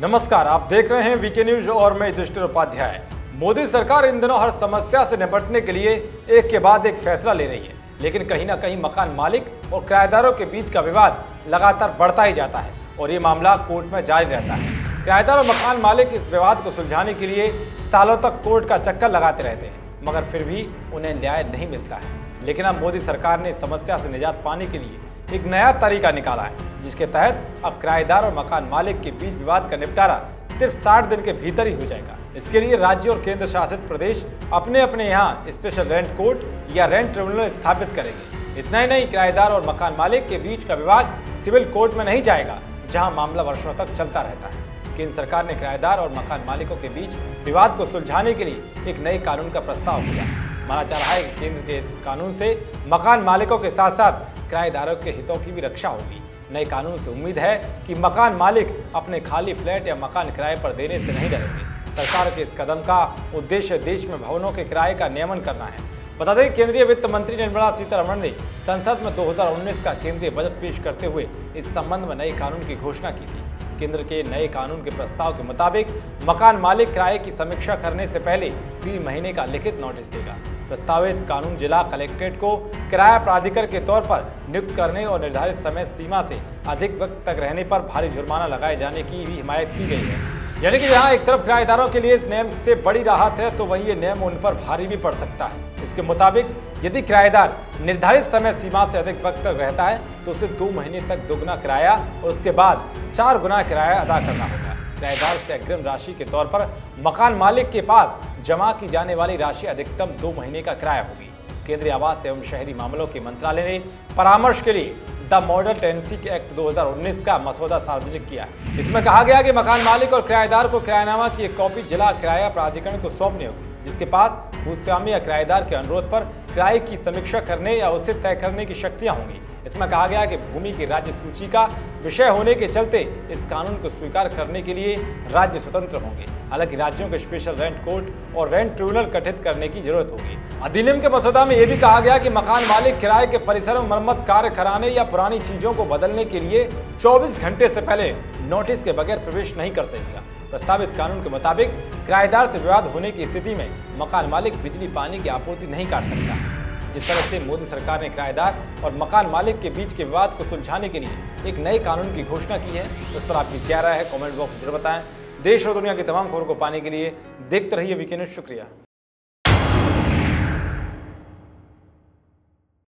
नमस्कार, आप देख रहे हैं वीके न्यूज और मैं युधिष्ठिर उपाध्याय। मोदी सरकार इन दिनों हर समस्या से निपटने के लिए एक के बाद एक फैसला ले रही है, लेकिन कहीं ना कहीं मकान मालिक और किराएदारों के बीच का विवाद लगातार बढ़ता ही जाता है और ये मामला कोर्ट में जारी रहता है। किराएदार और मकान मालिक इस विवाद को सुलझाने के लिए सालों तक कोर्ट का चक्कर लगाते रहते हैं, मगर फिर भी उन्हें न्याय नहीं मिलता है। लेकिन अब मोदी सरकार ने समस्या से निजात पाने के लिए एक नया तरीका निकाला है, जिसके तहत अब किराएदार और मकान मालिक के बीच विवाद का निपटारा सिर्फ 60 दिन के भीतर ही हो जाएगा। इसके लिए राज्य और केंद्र शासित प्रदेश अपने अपने यहाँ स्पेशल रेंट कोर्ट या रेंट ट्रिब्यूनल स्थापित करेंगे। इतना ही नहीं, किराएदार और मकान मालिक के बीच का विवाद सिविल कोर्ट में नहीं जाएगा, जहाँ मामला वर्षों तक चलता रहता है। केंद्र सरकार ने किराएदार और मकान मालिकों के बीच विवाद को सुलझाने के लिए एक नए कानून का प्रस्ताव किया। माना जा रहा है कि केंद्र के इस कानून से मकान मालिकों के साथ साथ किराएदारों के हितों की भी रक्षा होगी। नए कानून से उम्मीद है कि मकान मालिक अपने खाली फ्लैट या मकान किराए पर देने से नहीं डरेंगे। सरकार के इस कदम का उद्देश्य देश में भवनों के किराए का नियमन करना है। बता दें, केंद्रीय वित्त मंत्री निर्मला सीतारमण ने संसद में 2019 का केंद्रीय बजट पेश करते हुए इस संबंध में नए कानून की घोषणा की थी। केंद्र के नए कानून के प्रस्ताव के मुताबिक मकान मालिक किराए की समीक्षा करने से पहले 3 महीने का लिखित नोटिस देगा। प्रस्तावित कानून जिला कलेक्ट्रेट को किराया प्राधिकार के तौर पर नियुक्त करने और निर्धारित समय सीमा से अधिक वक्त तक रहने पर भारी जुर्माना लगाए जाने की भी हिमायत की गई है। यानी कि जहां एक तरफ किराएदारों के लिए इस नियम से बड़ी राहत है, तो वहीं ये नियम उन पर भारी भी पड़ सकता है। इसके मुताबिक यदि किराएदार निर्धारित समय सीमा से अधिक वक्त तक रहता है तो उसे 2 महीने तक दोगुना किराया और उसके बाद 4 गुना किराया अदा करना होगा। किराएदार से अग्रिम राशि के तौर पर मकान मालिक के पास जमा की जाने वाली राशि अधिकतम 2 महीने का किराया होगी। केंद्रीय आवास एवं शहरी मामलों के मंत्रालय ने परामर्श के लिए द मॉडल टेनेंसी एक्ट 2019 का मसौदा सार्वजनिक किया है। इसमें कहा गया कि मकान मालिक और किराएदार को किरायानामा की एक कॉपी जिला किराया प्राधिकरण को सौंपनी होगी, जिसके पास भूस्वामी या किराएदार के अनुरोध पर किराए की समीक्षा करने या उसे तय करने की शक्तियां होंगी। इसमें कहा गया कि भूमि की राज्य सूची का विषय होने के चलते इस कानून को स्वीकार करने के लिए राज्य स्वतंत्र होंगे। हालांकि राज्यों को स्पेशल रेंट कोर्ट और रेंट ट्रिब्यूनल गठित करने की जरूरत होगी। अधिनियम के मसौदा में यह भी कहा गया कि मकान मालिक किराए के परिसर में मरम्मत कार्य कराने या पुरानी चीजों को बदलने के लिए 24 घंटे से पहले नोटिस के बगैर प्रवेश नहीं कर सकेगा। प्रस्तावित कानून के मुताबिक किराएदार से विवाद होने की स्थिति में मकान मालिक बिजली पानी की आपूर्ति नहीं काट सकता। जिस तरह से मोदी सरकार ने किराएदार और मकान मालिक के बीच के विवाद को सुलझाने के लिए एक नए कानून की घोषणा की है, उस पर आपकी क्या राय है कमेंट बॉक्स में जरूर बताएं। देश और दुनिया की तमाम खबरों को पाने के लिए देखते रहिए वीके न्यूज। शुक्रिया।